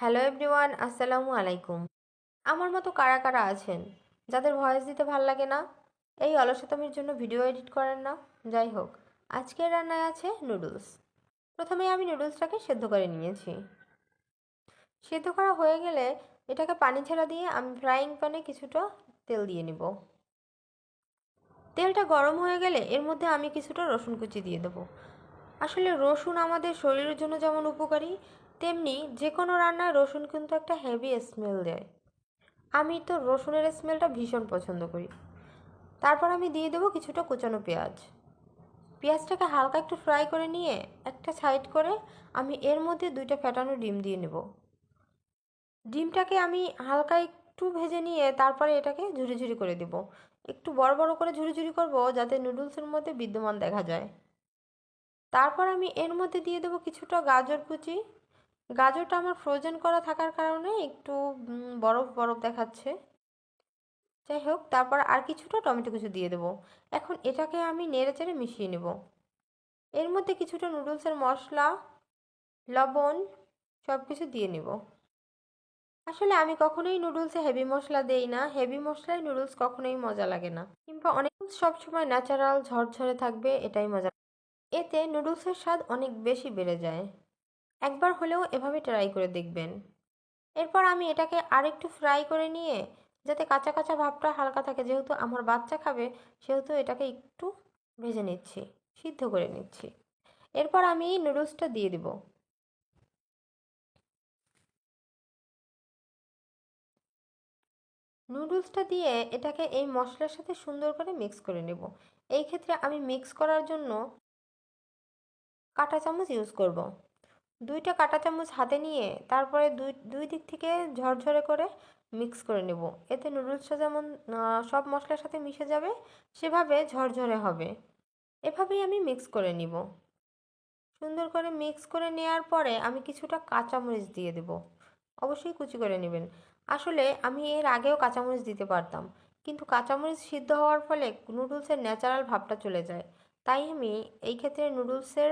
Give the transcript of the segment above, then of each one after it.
Hello everyone, আসসালামু আলাইকুম। আমার মতো কারা কারা আছেন যাদের ভয়েস দিতে ভাল লাগে না, এই অলসতামির জন্য ভিডিও এডিট করেন না? যাই হোক, আজকের রান্নায় আছে নুডলস। প্রথমে আমি নুডলসটাকে সেদ্ধ করে নিয়েছি। সেদ্ধ করা হয়ে গেলে এটাকে পানি ছেড়া দিয়ে আমি ফ্রাইং প্যানে কিছুটা তেল দিয়ে নিব। তেলটা গরম হয়ে গেলে এর মধ্যে আমি কিছুটা রসুন কুচি দিয়ে দেবো। আসলে রসুন আমাদের শরীরের জন্য যেমন উপকারী, তেমনি যে কোনো রান্নায় রসুন কিন্তু একটা হেভি স্মেল দেয়। আমি তো রসুনের স্মেলটা ভীষণ পছন্দ করি। তারপর আমি দিয়ে দেবো কিছুটা কুচানো পেঁয়াজ। পেঁয়াজটাকে হালকা একটু ফ্রাই করে নিয়ে একটা সাইড করে আমি এর মধ্যে 2টা ফেটানো ডিম দিয়ে নেব। ডিমটাকে আমি হালকা একটু ভেজে নিয়ে তারপরে এটাকে ঝুরি ঝুরি করে দেব। একটু বড় বড় করে ঝুরি ঝুরি করব যাতে নুডলসের মধ্যে বিদ্যমান দেখা যায়। তারপর আমি এর মধ্যে দিয়ে দেবো কিছুটা গাজর কুচি। গাজরটা আমার ফ্রোজেন করা থাকার কারণে একটু বরফ বরফ দেখাচ্ছে। যাই হোক, তারপর আর কিছুটা টমেটো কুচি দিয়ে দেবো। এখন এটাকে আমি নেড়ে চেড়ে মিশিয়ে নেব। এর মধ্যে কিছুটা নুডলসের মশলা, লবণ সব কিছু দিয়ে নেব। আসলে আমি কখনোই নুডলসে হেভি মশলা দেই না। হেভি মশলায় নুডলস কখনোই মজা লাগে না, কিংবা অনেক সব সময় ন্যাচারাল ঝরঝরে থাকবে, এটাই মজা। এতে নুডলসের স্বাদ অনেক বেশি বেড়ে যায়। একবার হলেও এভাবে ট্রাই করে দেখবেন। এরপর আমি এটাকে আরেকটু ফ্রাই করে নিয়ে, যাতে কাঁচা কাঁচা ভাবটা হালকা থাকে, যেহেতু আমার বাচ্চা খাবে সেহেতু এটাকে একটু ভেজে নিচ্ছি, সিদ্ধ করে নিচ্ছি। এরপর আমি নুডলসটা দিয়ে দিব। নুডলসটা দিয়ে এটাকে এই মশলার সাথে সুন্দর করে মিক্স করে নেব। এই ক্ষেত্রে আমি মিক্স করার জন্য কাঁটা চামচ ইউজ করব। 2টা কাঁটা চামচ হাতে নিয়ে তারপরে দুই দুই দিক থেকে ঝরঝরে করে মিক্স করে নেব। এতে নুডলসটা যেমন সব মশলার সাথে মিশে যাবে, সেভাবে ঝরঝরে হবে। এভাবেই আমি মিক্স করে নিব। সুন্দর করে মিক্স করে নেওয়ার পরে আমি কিছুটা কাঁচামরিচ দিয়ে দেব। অবশ্যই কুচি করে নেবেন। আসলে আমি এর আগেও কাঁচামরিচ দিতে পারতাম, কিন্তু কাঁচামরিচ সিদ্ধ হওয়ার ফলে নুডলসের ন্যাচারাল ভাবটা চলে যায়। তাই আমি এই ক্ষেত্রে নুডলসের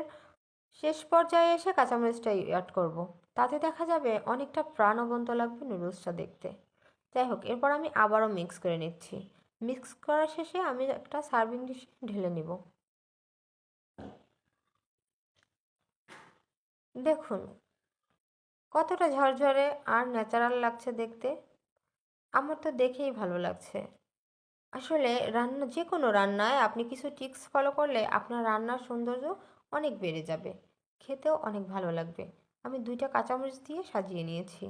শেষ পর্যায়ে এসে কাঁচামরিচটা অ্যাড করব। তাতে দেখা যাবে অনেকটা প্রাণবন্ত লাগবে নুডলসটা দেখতে। যাই হোক, এরপর আমি আবারও মিক্স করে নিচ্ছি। মিক্স করার শেষে আমি একটা সার্ভিং ডিশে ঢেলে নিব। দেখুন কতটা ঝরঝরে আর ন্যাচারাল লাগছে দেখতে। আমার তো দেখেই ভালো লাগছে। আসলে রান্না, যে কোনো রান্নায় আপনি কিছু টিপস ফলো করলে আপনার রান্নার সৌন্দর্য অনেক বেড়ে যাবে, খেতেও অনেক ভালো লাগবে। আমি 2টা কাঁচামরিচ দিয়ে সাজিয়ে নিয়েছি।